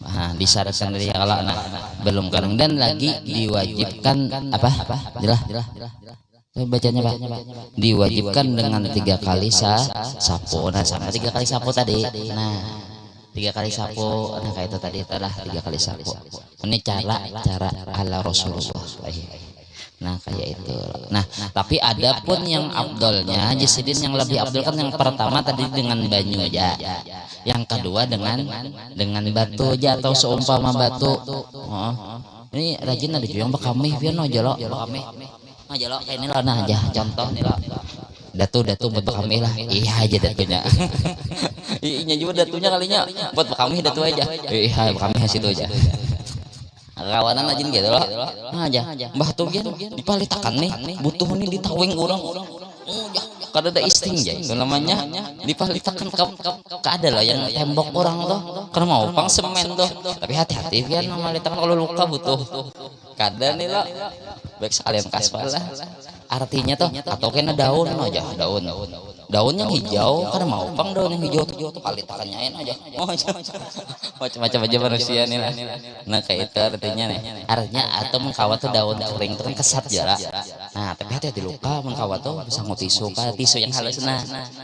nah disyaratkan dari kalau belum kering dan lagi diwajibkan apa jelas bacanya Pak diwajibkan dengan 3 kali sapu nah sama 3 kali sapu tadi nah 3 kali sapu nah kayak itu tadi adalah 3 kali sapu ini cara ala Rasulullah. Nah kayak itu nah tapi ada pun yang abdolnya Jisidin yang lebih abdol kan yang pertama tadi dengan banyu aja yang kedua dengan batu aja atau seumpama batu ini rajin ada juga yang bakami biar no jalo bakami jalo kayak ini lah nah aja contoh nih lah datu buat bakami lah iya aja datunya iya juga datunya kalinya buat bakami datu aja iya bakami hasil itu aja kawanan aja gitu loh nah aja mbah tuh gitu dipalitakan nih butuh nih ditawing orang kada ada istinja itu namanya dipalitakan ke ada loh yang tembok orang tuh karena mau pang semen tuh tapi hati-hati kan memalitakan kalau luka butuh kada nih loh baik sekalian kaspal lah artinya tuh atau kena daun aja daun daun yang hijau karena mau pang daun yang hijau tuh palit akan nyain aja macam-macam aja manusia nih lah. Nah kayak itu artinya nih, artinya atau mengkawat tuh daun kering itu kan kesat jala. Nah tapi hati-hati luka mengkawat tuh bisa tisu kan tisu yang halus. Nah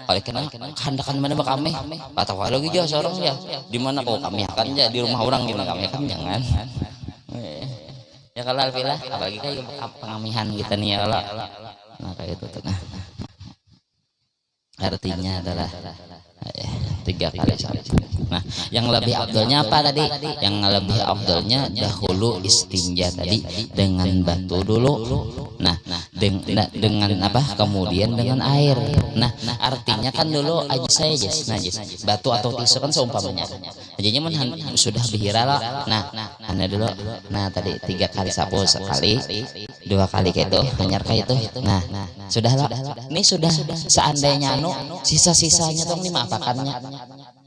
oleh karena kehendakan mana bak kami atau kalau gitu seorang ya di mana kok kami akan ya di rumah orang gimana kami akan jangan ya kalau alfilah apalagi kayak pengamihan kita nih ya kalau nah kayak itu tuh. Nah artinya adalah 3 kali salat. Nah, yang lebih afdalnya apa tadi? Yang lebih afdalnya dahulu istinja tadi dengan batu dulu. Nah, dengan apa? Kemudian dengan air. Nah, artinya kan dulu aja saya najis. Batu atau tisu kan seumpamanya. Jadinya sudah bihira lah. Nah, anda dulu. Nah, tadi 3 kali sapu sekali, 2 kali kayak itu, hanyar kayak itu. Nah, sudah lah. Ini sudah seandainya sisa-sisanya dong dimapakannya.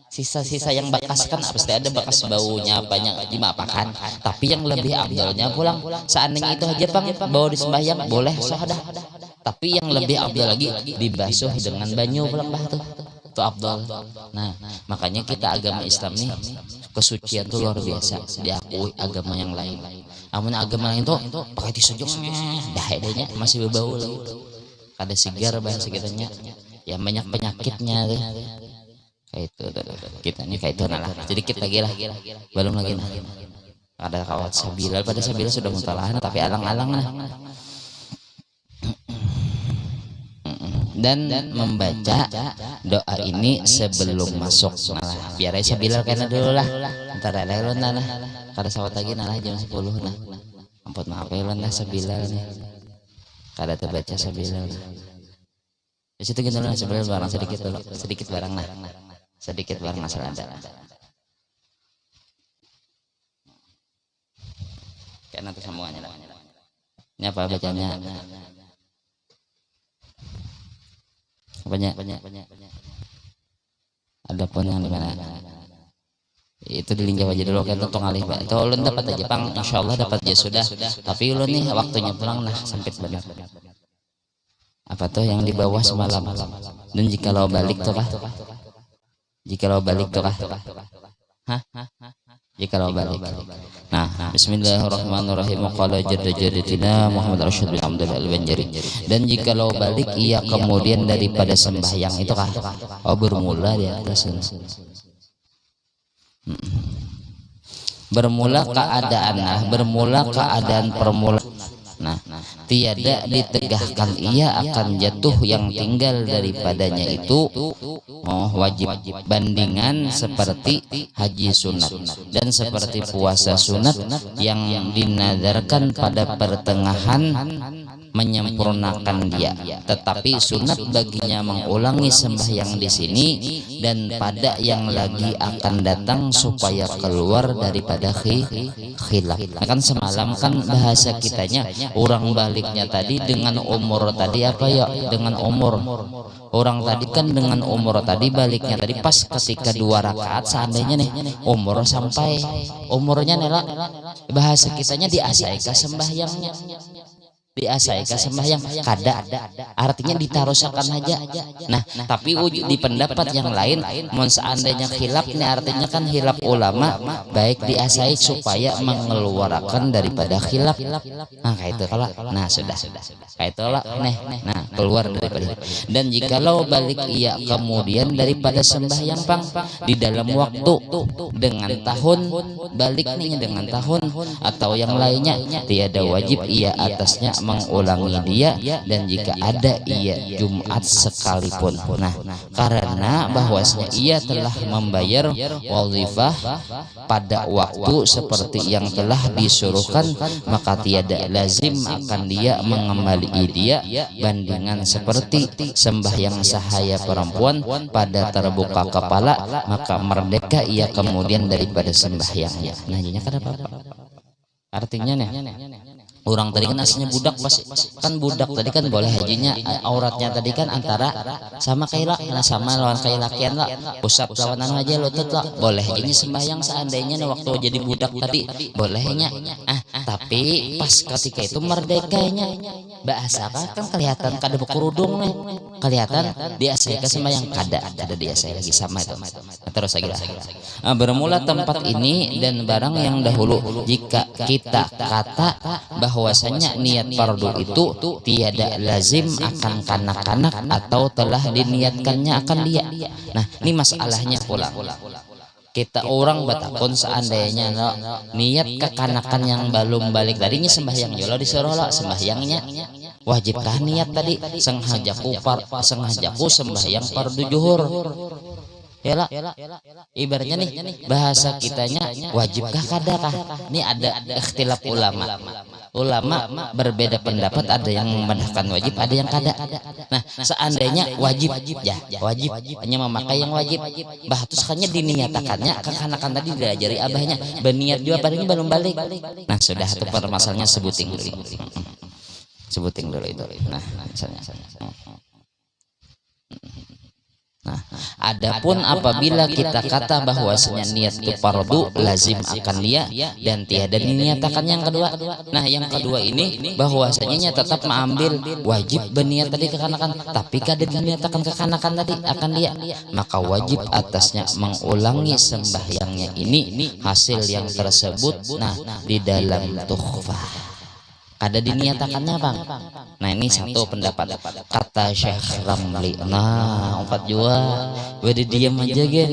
Sisa-sisa yang bekas kan pasti ada bekas baunya banyak dimapakan. Tapi yang lebih abdalnya pulang seandainya itu aja bang bawa di sembahyang boleh sahadah. Tapi yang lebih abdal lagi dibasuh dengan banyu pulang bah tuh. Itu abdal. Nah, makanya kita agama Islam nih kesucian tuh luar biasa diakui agama yang lain. Namun agama lain tuh pakai tisu dah adanya masih berbau lagi. Ada sigar bahasa kitanya. Ya banyak penyakitnya tuh. Kayak itu kita ini kayak itu lah sedikit lagi lah belum lagi nah ada kawat sabilal pada sabilal sudah mutalahan tapi alang-alang lah dan membaca doa ini sebelum masuk nah biar aja sabilal karena dulu lah ntar ada elon lah kada sawat lagi nah jam 10 nah ampun maaf elon lah sabilal nih kada terbaca sabilal di situ gitu lah sebenarnya barang sedikit barang nah sedikit barang asal ada kayak nanti sambungannya lah ini apa bacanya banyak ada pun yang di mana itu di link aja dulu kan tentang alih itu ulun dapat aja pang insyaallah dapat aja sudah tapi ulun nih waktunya pulang nah sempit benar apa tuh yang di bawah semalam dan jika lo balik tuh kah jikalau balik tuh kah jikalau balik nah bismillahirrahmanirrahim qala jaddatina Muhammad Rasyid bin Abdul Al-Banjari dan jikalau balik ia kemudian daripada sembahyang itu kah bermula di atas bermula keadaan permulaan. Nah, tiada ditegahkan ia akan jatuh yang tinggal daripadanya itu wajib bandingan seperti haji sunat dan seperti puasa sunat yang dinadarkan pada pertengahan menyempurnakan dia, tetapi sunat baginya mengulangi sembahyang di sini dan pada yang lagi akan datang supaya keluar daripada khilaf. Kan semalam kan bahasa kitanya orang baliknya tadi dengan umur tadi apa ya dengan umur orang tadi kan dengan umur tadi baliknya tadi pas ketika 2 rakaat seandainya nih umur sampai umurnya nela bahasa kitanya diasaika sembahyangnya diasaika sembahyang kada artinya ditarusakan aja. Nah tapi di pendapat yang lain mun seandainya khilaf ini artinya kan khilaf ulama baik diasai supaya mengeluarkan daripada khilaf. Nah kayak itu kalau nah sudah kayak itu lah nah keluar daripada dan jikalau balik ia kemudian daripada sembahyang pang di dalam waktu dengan tahun balik nih dengan tahun atau yang lainnya tiada wajib ia atasnya mengulangi dia dan jika ada ia Jumat sekalipun. Nah karena bahwasanya ia telah membayar wazifah pada waktu seperti yang telah disuruhkan maka tiada lazim akan dia mengembalikan dia bandingan seperti sembahyang sahaya perempuan pada terbuka kepala maka merdeka ia kemudian daripada sembahyangnya. Nah jadinya kan apa artinya nih orang tadi kan aslinya budak kan budak tadi kan boleh hajinya auratnya tadi kan antara sama kayak sama lawan kayak lakian lah pusat lawanan aja lutut lah boleh hajinya sembahyang seandainya waktu jadi budak tadi bolehnya tapi pas ketika itu merdekanya bahasa kan kelihatan kada berkerudung nih, kelihatan dia saya sembahyang kada dia saya lagi sama itu. Terus lagi bermula tempat ini dan barang yang dahulu, jika kita kata bahwasanya niat fardu itu tiada lazim akan kanak-kanak atau telah diniatkannya akan dia. Nah ini masalahnya pula, kita orang batakon seandainya niat kekanakan yang belum balik tadinya sembahyang jolo disuruh lo sembahyangnya wajibkah niat tadi sengajaku sembahyang fardu zuhur ya lah, ibaratnya nih bahasa kitanya wajibkah kadakah, ini ada ikhtilaf ulama berbeda pendapat, ada yang memandangkan wajib, ada yang kada. Nah seandainya wajib ya wajib hanya memakai yang wajib, bah terus hanya diniatakannya kekanakan tadi diajari abahnya berniat juga padanya belum balik. Nah sudah itu permasalahannya sebuting dulu itu. Nah misalnya adapun apabila kita kata bahwasanya niat itu fardu lazim akan dia dan tiada diniatakan yang kedua. Nah yang kedua ini bahwasanya tetap mengambil wajib berniat tadi kekanakan tapi kada diniatakan kekanakan tadi akan dia, maka wajib atasnya mengulangi sembahyangnya ini hasil yang tersebut. Nah di dalam tuhfah ada diniatakannya bang. Nah ini satu pendapat kata Syekh Ramli. Nah empat jua beda diam aja gen.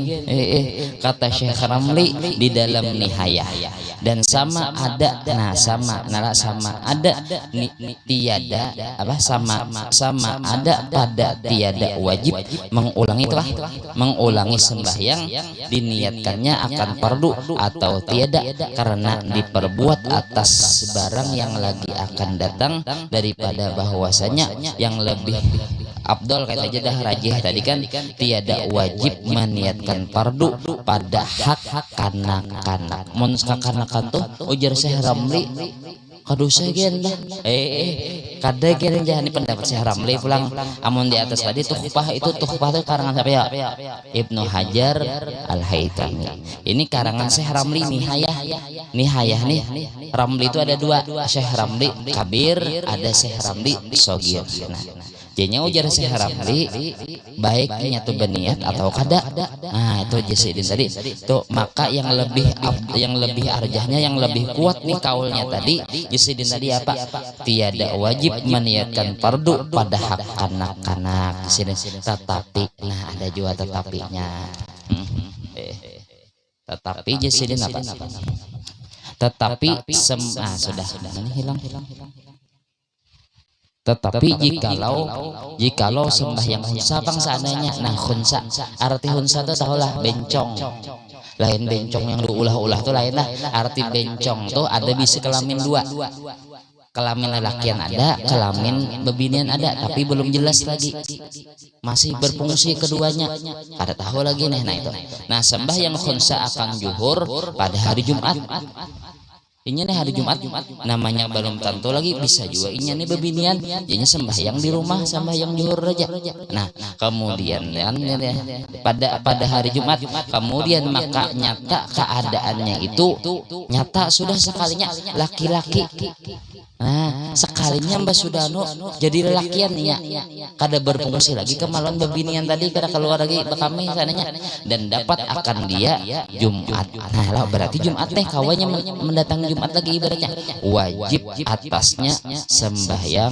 Kata Syekh Ramli di dalam Nihayah dan sama ada ada tiada apa sama ada pada tiada wajib mengulangi telah mengulangi sembahyang diniatkannya akan fardu atau tiada karena diperbuat atas barang yang lagi akan datang daripada bahwasanya yang lebih Abdul kata aja dah rajih tadi kan tiada wajib meniatkan fardu pada hak kanak-kanak. Mun kanak-kanak tuh ujar Syekh Ramli kadosa gen dah kada gen jahani pendapat Syekh Ramli pulang amun di atas tadi tuhfah itu karangan siapa ya? Ibnu Hajar Al-Haytami. Ini karangan Syekh Ramli Nihayah nih. Ramli itu ada dua, Syekh Ramli Kabir, ada Syekh Ramli Shogir. Nah jadinya ujar Syekh Ramli baiknya tuh berniat atau kada. Nah itu jasidin tadi tuh, maka yang lebih arjahnya yang lebih kuat nih kaulnya tadi jasidin tadi apa, tiada wajib meniatkan fardu pada hak kanak-kanak tetapi, nah ada juga tetapinya. Tetapi jasidin apa, tetapi sudah ini hilang. Tetapi jikalau sembahyang khunsa bang seandainya, nah khunsa arti khunsa itu tahulah bencong, lain bencong yang diulah-ulah tuh lain lah. Arti bencong tuh ada bisa kelamin dua, kelamin lelakian ada, kelamin bebinian ada, tapi belum jelas lagi, masih berfungsi keduanya, ada tahu lagi nih. Nah itu, nah sembahyang khunsa akan zuhur pada hari Jumat. Ini nih hari Jumat namanya belum tentu lagi, bisa juga ini nih bebinian jadinya sembahyang di rumah sembahyang zuhur aja. Nah kemudian pada hari Jumat kemudian maka nyata keadaannya itu nyata sudah sekalinya laki-laki. Nah sekalinya Mbak Sudano jadi lelakian ya kada berfungsi lagi kemaluan bebinian tadi kada keluar lagi bekami sananya dan dapat akan dia Jumat. Nah lah berarti Jumat teh kawannya mendatangi Jumat lagi, ibaratnya wajib atasnya sembahyang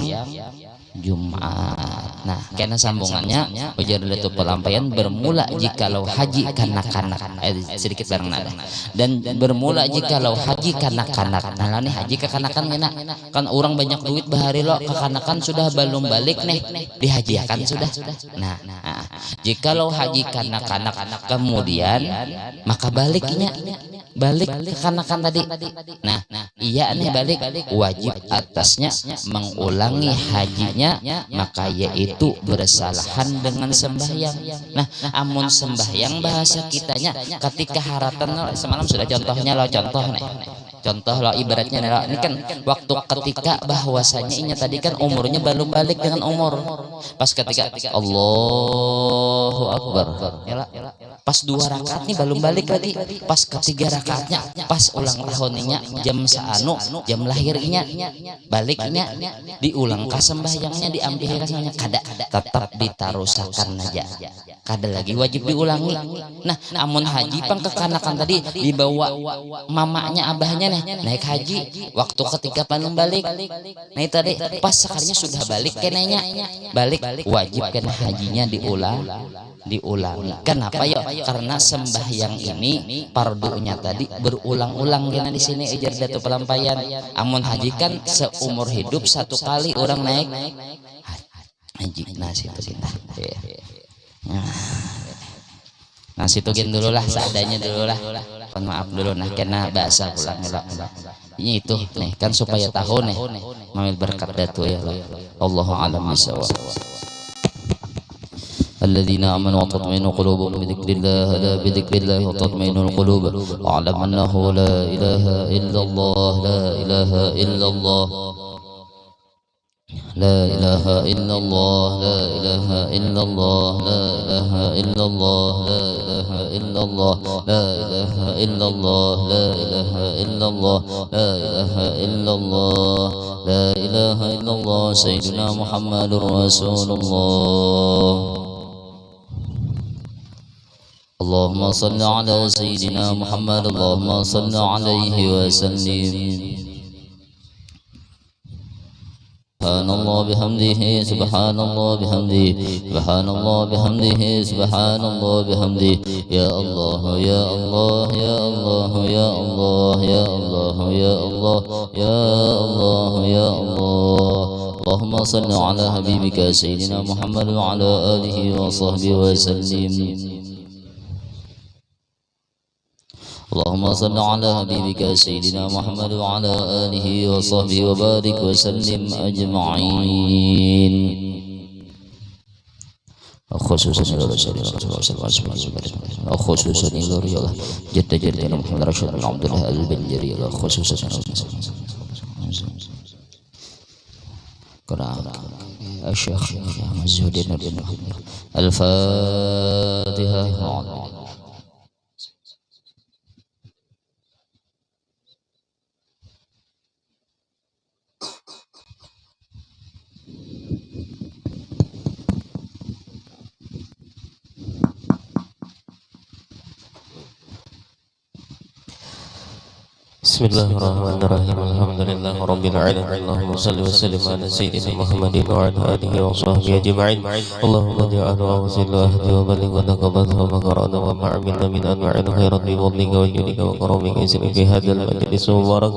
Jumat. Nah karena sambungannya ujar itu pelampaian bermula jikalau haji kanak-kanak sedikit bareng nada dan bermula jikalau haji kanak-kanak. Nah nih haji kekanakan enak kan orang banyak duit bahari lo kekanakan sudah belum balik nih dihajiakan sudah. Nah jikalau haji kanak-kanak kemudian maka baliknya balik kekanakan tadi. Nah iya nih balik wajib atasnya mengulangi hajinya, maka yaitu bersalahan dengan sembahyang. Nah amun sembahyang bahasa kitanya ketika haratan semalam sudah contohnya lo contoh lo ibaratnya lo ini kan waktu ketika bahwasanya ini tadi kan umurnya belum balik dengan umur pas ketika Allahu Akbar pas 2 rakaat nih belum balik lagi, pas ketiga rakaatnya pas ulang tahunnya jam saanu jam lahirnya baliknya diulang ka sembahyangnya diampirasanya kada tetap ditarusakan aja kada lagi wajib diulangi. Nah amun haji pang kekanakan tadi dibawa mamanya abahnya nih naik haji waktu ketika belum balik, nah itu tadi pas sekalinya sudah balik kenanya balik wajib kena hajinya diulangi. Kenapa yo? Karena sembahyang ini pardunya tadi berulang-ulang kena di sini ejar datu pelampayan. Amun haji kan seumur hidup 1 kali orang naik haji. Nah situ kita. Nah situ gen dulu lah seadanya dulu lah. Mohon maaf dulu nah kena bahasa pulang. Ini itu nih kan supaya tahu nih ngambil berkat datu ya Allah. Allahu a'lam bishawab. الذين آمنوا وتطمئن قلوبهم بذكر الله ألا بذكر الله وتطمئن القلوب واعلم أنه لا إله إلا الله لا إله إلا الله لا إله إلا الله لا إله إلا الله لا إله إلا الله لا إله إلا الله لا إله إلا الله لا إله إلا الله لا إله إلا الله لا إله إلا الله سيدنا محمد رسول الله. اللهم صل على سيدنا محمد اللهم صل عليه وسلم. سبحان الله بحمده سبحان الله بحمده سبحان الله بحمده سبحان الله بحمده يا الله يا الله يا الله يا الله يا الله يا الله يا الله يا الله. اللهم صل على حبيبك سيدنا محمد وعلى آله وصحبه وسلم. اللهم صل على حبيبك سيدنا محمد وعلى آله وصحبه وبارك وسلم أجمعين. خصوصا إلى رسول الله صلى الله عليه وسلم خصوصا إلى رجال جد جدنا محمد رشيد بن عبد الله البنجري خصوصا قرأ الشيخ مزودين الفاتحة. Bismillahirrahmanirrahim. Alhamdulillahirabbil alamin. Allahumma shalli wa sallim ala sayyidina Muhammadin wa ala alihi wa sahbihi ajma'in. Allahumma ja'alhu wa sallahu wa baligh wa taqabbal wa qara'na wa ma'amilna min anwa'il khairat bi fadlika wa judika wa karamika ismi fi hadzal majlis mubarak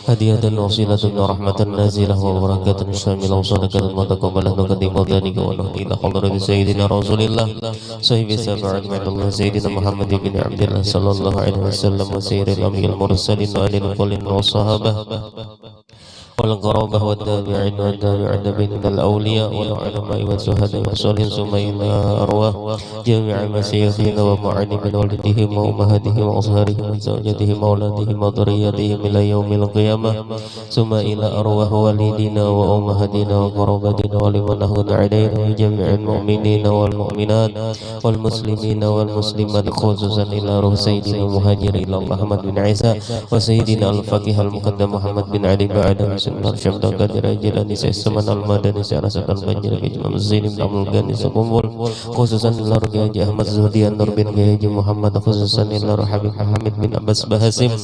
hadiyatan wasilatan wa rahmatan nazilah wa barakatan syamilah wa sadaqatan wa taqabbalah wa qadimatanika wa nahdi ila hadrati sayyidina Rasulillah sahibi sab'at ma'allah sayyidina Muhammad bin Abdillah sallallahu alaihi wasallam wa sayyidil anbiya'il mursalin wa الكل والصحابة والقرابة والتابعين والتابعين من الأولياء والعلماء والشهداء والصالحين ثم إلى أرواح جميع مشايخنا ومعلمين والديهم وأمهاتهم وأصهارهم وزوجاتهم وأولادهم وذرياتهم إلى يوم القيامة ثم إلى أرواح والدينا وأمهاتنا وقرابتنا ولمن أهون علينا وجميع المؤمنين والمؤمنات والمسلمين والمسلمات خصوصا إلى روح سيدنا المهاجر إلى الله محمد بن عيسى وسيدنا الفقيه المقدم محمد بن علي بعد Syamda Qadir Jilani Saman Al-Madani Syarasat Al-Banjir Ijmam Zaini bin Abdul Ghani Sakumbul khususan ila Ruki Haji Ahmad Zuhdian Nur bin Haji Muhammad khususan ila Habib Hamid bin Abbas Bahasim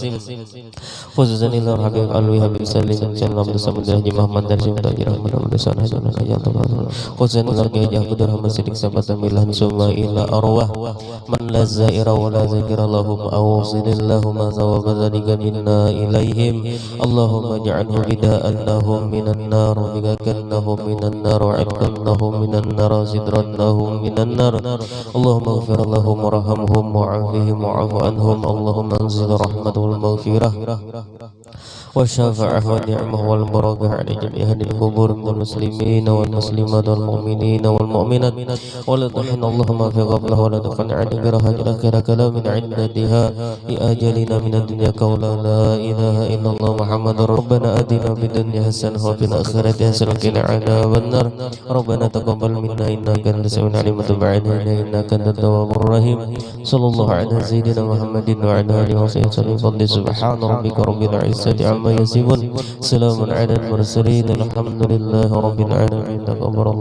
khususan ila Habib Alwi Habib Salim bin Salam Abdul Haji Muhammad dan Syamda Haji Rahman Abdul Sana khususan ila Ruki Haji Abdul Rahman Siddiq Sabat Milah summa ila arwah man la zaira wa la zakira lahum awsilillahum thawaba dzalika minna ilaihim Allahumma ja'alhu bida أنهم من النار بكنهم من النار وعدنهم من النار زدرنهم من النار اللهم اغفر لهم وارحمهم وعافهم وعف عنهم اللهم انزل رحمة والمغفرة والشفاعة والنعمة والبركة على جميع أهل القبور من المسلمين والمسلمات والمؤمنين والمؤمنات ولا تحن اللهم في قبله ولا تقن عن كراهة آخر كلام عندها لأجلنا من الدنيا قولا لا إله إلا الله محمد ربنا آتنا في الدنيا حسنة وفي الآخرة حسنة وقنا عذاب النار ربنا تقبل منا إنك أنت السميع العليم وتب علينا إنك أنت التواب الرحيم صلى الله على سيدنا محمد وعلى آله وصحبه وسلم سبحان ربك رب العزة عما يصفون سلام على المرسلين الحمد لله رب العالمين. تقبل